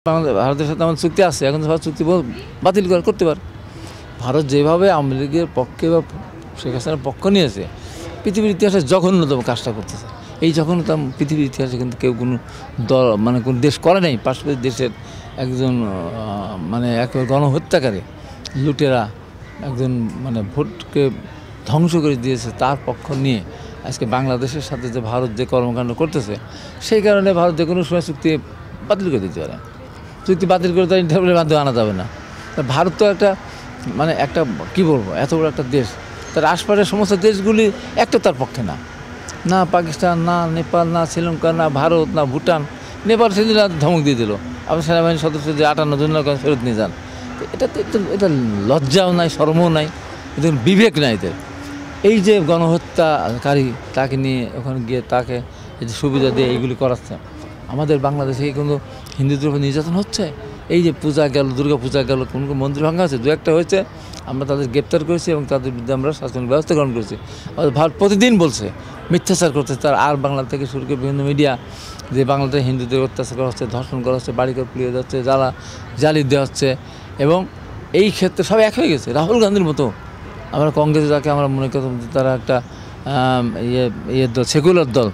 ভারতের সাথে আমাদের চুক্তি আছে, এখন ভারত চুক্তি বাতিল করতে পারে। ভারত যেভাবে আওয়ামী লীগের পক্ষে বা শেখ হাসিনার পক্ষ নিয়েছে, পৃথিবীর ইতিহাসে জঘন্যতম কাজটা করতেছে। এই জঘন্যতম পৃথিবীর ইতিহাসে কিন্তু কেউ কোনো দল কোনো দেশ করে নাই। পার্শ্ববর্তী দেশের একজন এক গণহত্যাকারী লুটেরা একজন ভোটকে ধ্বংস করে দিয়েছে, তার পক্ষ নিয়ে আজকে বাংলাদেশের সাথে যে ভারত যে কর্মকাণ্ড করতেছে, সেই কারণে ভারত যে কোনো সময় চুক্তি বাতিল করে দিতে পারে। চুক্তি বাতিল করে তার ইন্টারভিউর মাধ্যমে আনা যাবে না। ভারত তো একটা একটা কী বলবো, এত বড় একটা দেশ, তার আশপাশের সমস্ত দেশগুলি একটা তার পক্ষে না। না পাকিস্তান, না নেপাল, না শ্রীলঙ্কা, না ভারত, না ভুটান। নেপাল সেদিন ধমক দিয়ে দিল, আবার সেনাবাহিনীর সদস্য যে 58 জন ফেরত নিয়ে যান। এটা লজ্জাও নাই, শরমও নাই, এদের বিবেক নাই এদের। এই যে গণহত্যাকারী, তাকে নিয়ে ওখানে গিয়ে তাকে এই যে সুবিধা দিয়ে এইগুলি করাচ্ছে। আমাদের বাংলাদেশে কিন্তু হিন্দুদের উপর নির্যাতন হচ্ছে। এই যে পূজা গেল, দুর্গা পূজা গেল, কোন কোন মন্দির ভাঙা হচ্ছে, দু একটা হয়েছে, আমরা তাদের গ্রেপ্তার করেছি এবং তাদের বিরুদ্ধে আমরা শাসনিক ব্যবস্থা গ্রহণ করেছি। ভারত প্রতিদিন বলছে, মিথ্যাচার করছে। তার আর বাংলা থেকে শুরু করে বিভিন্ন মিডিয়া যে বাংলাদেশে হিন্দুদের অত্যাচার করা হচ্ছে, ধর্ষণ করা হচ্ছে, বাড়িঘর পুড়িয়ে যাচ্ছে, জ্বালিয়ে দেওয়া হচ্ছে। এবং এই ক্ষেত্রে সব এক হয়ে গেছে। রাহুল গান্ধীর মতো আমরা কংগ্রেস, যাকে আমরা মনে করতাম তারা একটা দল, সেকুলার দল,